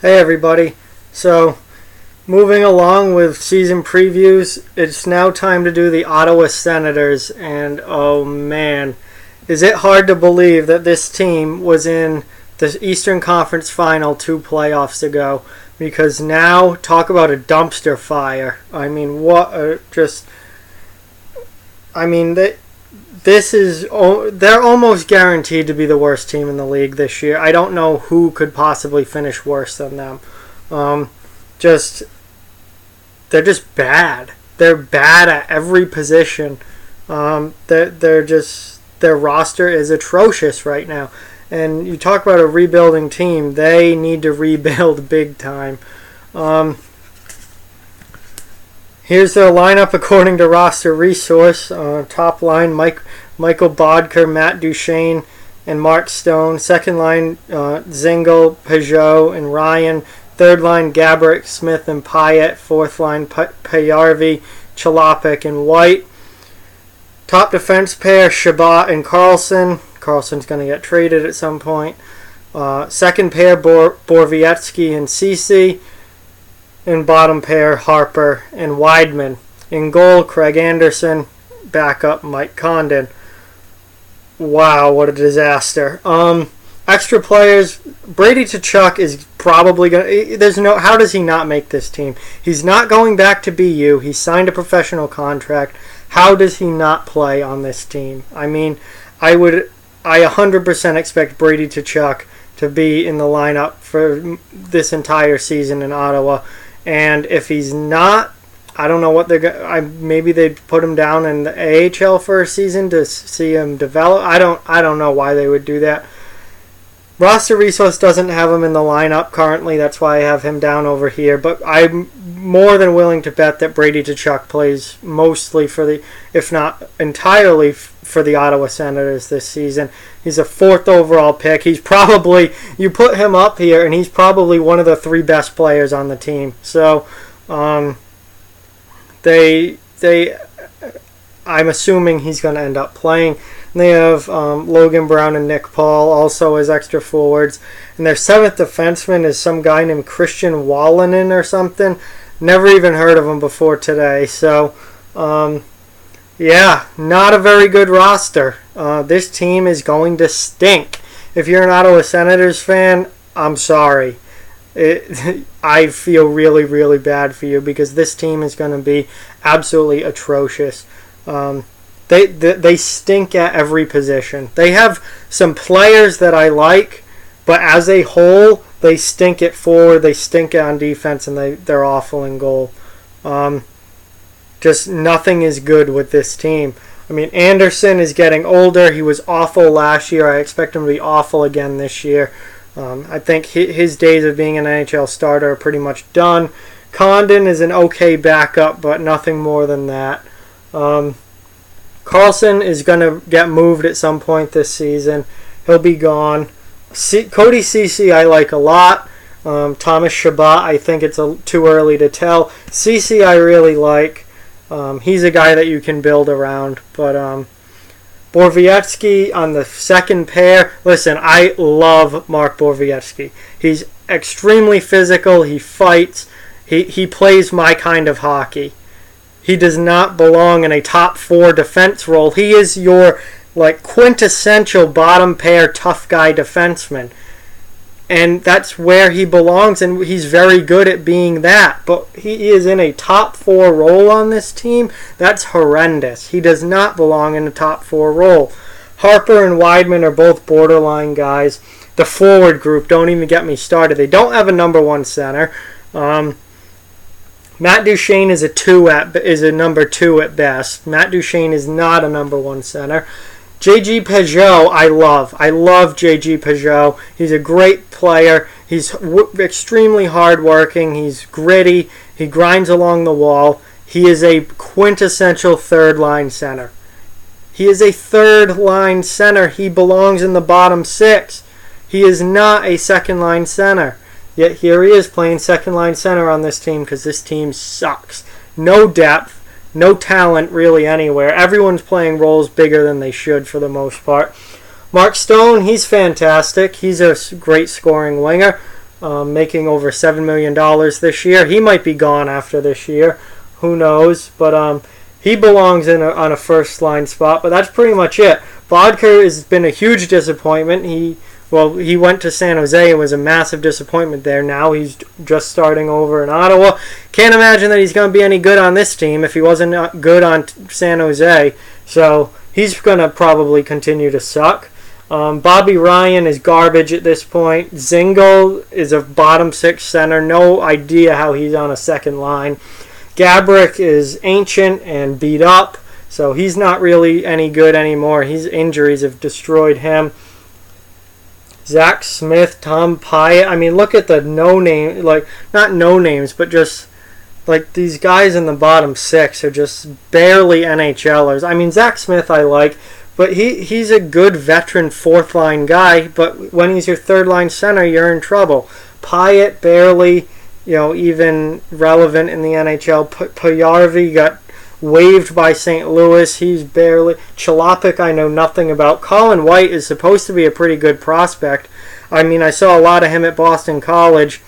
Hey everybody. So, moving along with season previews, it's now time to do the Ottawa Senators, and oh man, is it hard to believe that this team was in the Eastern Conference Final 2 playoffs ago, because now, talk about a dumpster fire. I mean, they're almost guaranteed to be the worst team in the league this year. I don't know who could possibly finish worse than them. Um, just they're just bad. They're bad at every position. Their roster is atrocious right now. And you talk about a rebuilding team, they need to rebuild big time. Here's their lineup according to Roster Resource. Top line, Michael Bodker, Matt Duchene, and Mark Stone. Second line, Zingle, Peugeot, and Ryan. Third line, Gabrick, Smith, and Pyatt. Fourth line, Payarvi, Chalopik, and White. Top defense pair, Shabbat and Carlson. Carlson's going to get traded at some point. Second pair, Borvietsky and Ceci. And bottom pair, Harper and Weidman. In goal, Craig Anderson. Backup, Mike Condon. Wow, what a disaster. Extra players, Brady Tkachuk is probably going to... How does he not make this team? He's not going back to BU. He signed a professional contract. How does he not play on this team? I mean, I 100% expect Brady Tkachuk to be in the lineup for this entire season in Ottawa. And if he's not, I don't know what they're going. Maybe they'd put him down in the AHL for a season to see him develop. I don't know why they would do that. Roster Resource doesn't have him in the lineup currently. That's why I have him down over here. But I'm more than willing to bet that Brady Tkachuk plays mostly if not entirely for the Ottawa Senators this season. He's a 4th overall pick. You put him up here, and he's probably one of the 3 best players on the team. So, I'm assuming he's going to end up playing. They have Logan Brown and Nick Paul also as extra forwards. And their 7th defenseman is some guy named Christian Wallinen or something. Never even heard of him before today. So, yeah, not a very good roster. This team is going to stink. If you're an Ottawa Senators fan, I'm sorry. I feel really, really bad for you because this team is going to be absolutely atrocious. They stink at every position. They have some players that I like, but as a whole, they stink at forward, they stink on defense, and they're awful in goal. Just nothing is good with this team. I mean, Anderson is getting older. He was awful last year. I expect him to be awful again this year. I think his days of being an NHL starter are pretty much done. Condon is an okay backup, but nothing more than that. Carlson is going to get moved at some point this season. He'll be gone. Cody Ceci I like a lot. Thomas Shabbat, I think it's too early to tell. Ceci I really like. He's a guy that you can build around. But Borvietsky on the second pair. Listen, I love Mark Borvietsky. He's extremely physical. He fights. He plays my kind of hockey. He does not belong in a top 4 defense role. He is your quintessential bottom pair tough guy defenseman. And that's where he belongs, and he's very good at being that. But he is in a top 4 role on this team. That's horrendous. He does not belong in a top 4 role. Harper and Weidman are both borderline guys. The forward group, don't even get me started. They don't have a number 1 center. Matt Duchene is a number 2 at best. Matt Duchene is not a number 1 center. J.G. Peugeot, I love. I love J.G. Peugeot. He's a great player. He's extremely hardworking. He's gritty. He grinds along the wall. He is a quintessential third-line center. He is a third-line center. He belongs in the bottom 6. He is not a second-line center. Yet here he is playing second-line center on this team because this team sucks. No depth, no talent really anywhere. Everyone's playing roles bigger than they should for the most part. Mark Stone, he's fantastic. He's a great scoring winger. making over $7 million this year. He might be gone after this year. Who knows? But he belongs on a first-line spot. But that's pretty much it. Bodker has been a huge disappointment. He went to San Jose and was a massive disappointment there. Now he's just starting over in Ottawa. Can't imagine that he's going to be any good on this team if he wasn't good on San Jose. So he's going to probably continue to suck. Bobby Ryan is garbage at this point. Zingle is a bottom six center. No idea how he's on a second line. Gabrick is ancient and beat up, so he's not really any good anymore. His injuries have destroyed him. Zack Smith, Tom Pyatt. I mean, look at the no-name, like, not no-names, but just, like, these guys in the bottom six are just barely NHLers. I mean, Zack Smith I like, but he's a good veteran fourth-line guy, but when he's your third-line center, you're in trouble. Pyatt barely, even relevant in the NHL. Puyarvi got waived by St. Louis. He's barely... Chalopik I know nothing about. Colin White is supposed to be a pretty good prospect. I mean, I saw a lot of him at Boston College.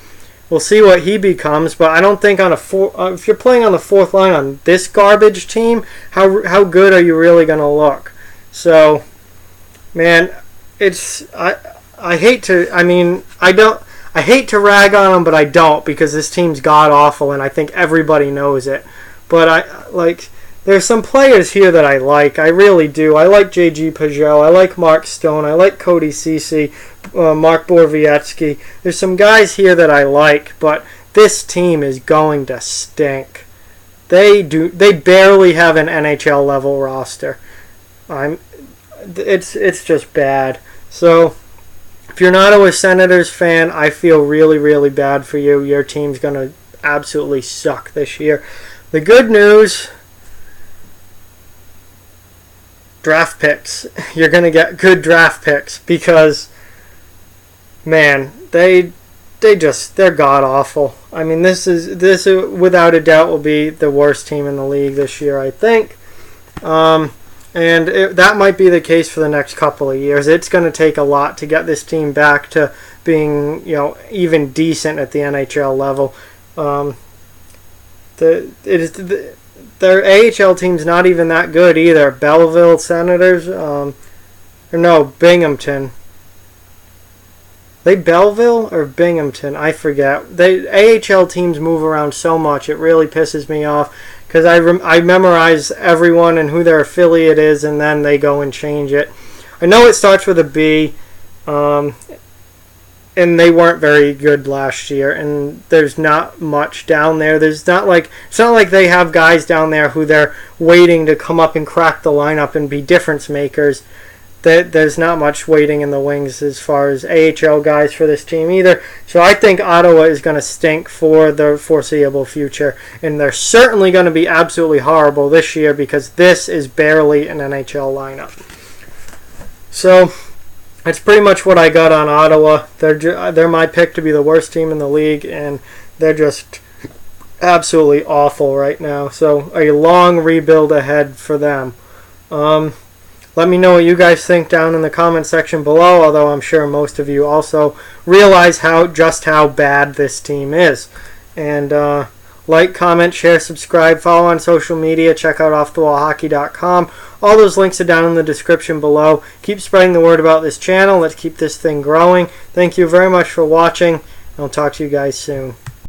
We'll see what he becomes, but I don't think if you're playing on the fourth line on this garbage team, how good are you really going to look? So, man, I hate to... I mean, I hate to rag on them, but I don't, because this team's god-awful, and I think everybody knows it. But there's some players here that I like. I really do. I like J.G. Pajot. I like Mark Stone. I like Cody Ceci, Mark Borowiecki. There's some guys here that I like, but this team is going to stink. They barely have an NHL level roster. It's just bad. So if you're an Ottawa Senators fan, I feel really, really bad for you. Your team's going to absolutely suck this year. The good news, draft picks. You're going to get good draft picks because, man, they're god-awful. I mean, this without a doubt will be the worst team in the league this year, I think. That might be the case for the next couple of years. It's going to take a lot to get this team back to being, even decent at the NHL level. Their AHL team's not even that good either. Belleville Senators, Binghamton. They Belleville or Binghamton? I forget. AHL teams move around so much, it really pisses me off. Because I memorize everyone and who their affiliate is, and then they go and change it. I know it starts with a B, and they weren't very good last year. And there's not much down there. It's not like they have guys down there who they're waiting to come up and crack the lineup and be difference makers. There's not much waiting in the wings as far as AHL guys for this team either. So I think Ottawa is going to stink for the foreseeable future. And they're certainly going to be absolutely horrible this year because this is barely an NHL lineup. So that's pretty much what I got on Ottawa. They're my pick to be the worst team in the league, and they're just absolutely awful right now. So a long rebuild ahead for them. Let me know what you guys think down in the comment section below, although I'm sure most of you also realize just how bad this team is. And like, comment, share, subscribe, follow on social media, check out offthewallhockey.com. All those links are down in the description below. Keep spreading the word about this channel. Let's keep this thing growing. Thank you very much for watching, and I'll talk to you guys soon.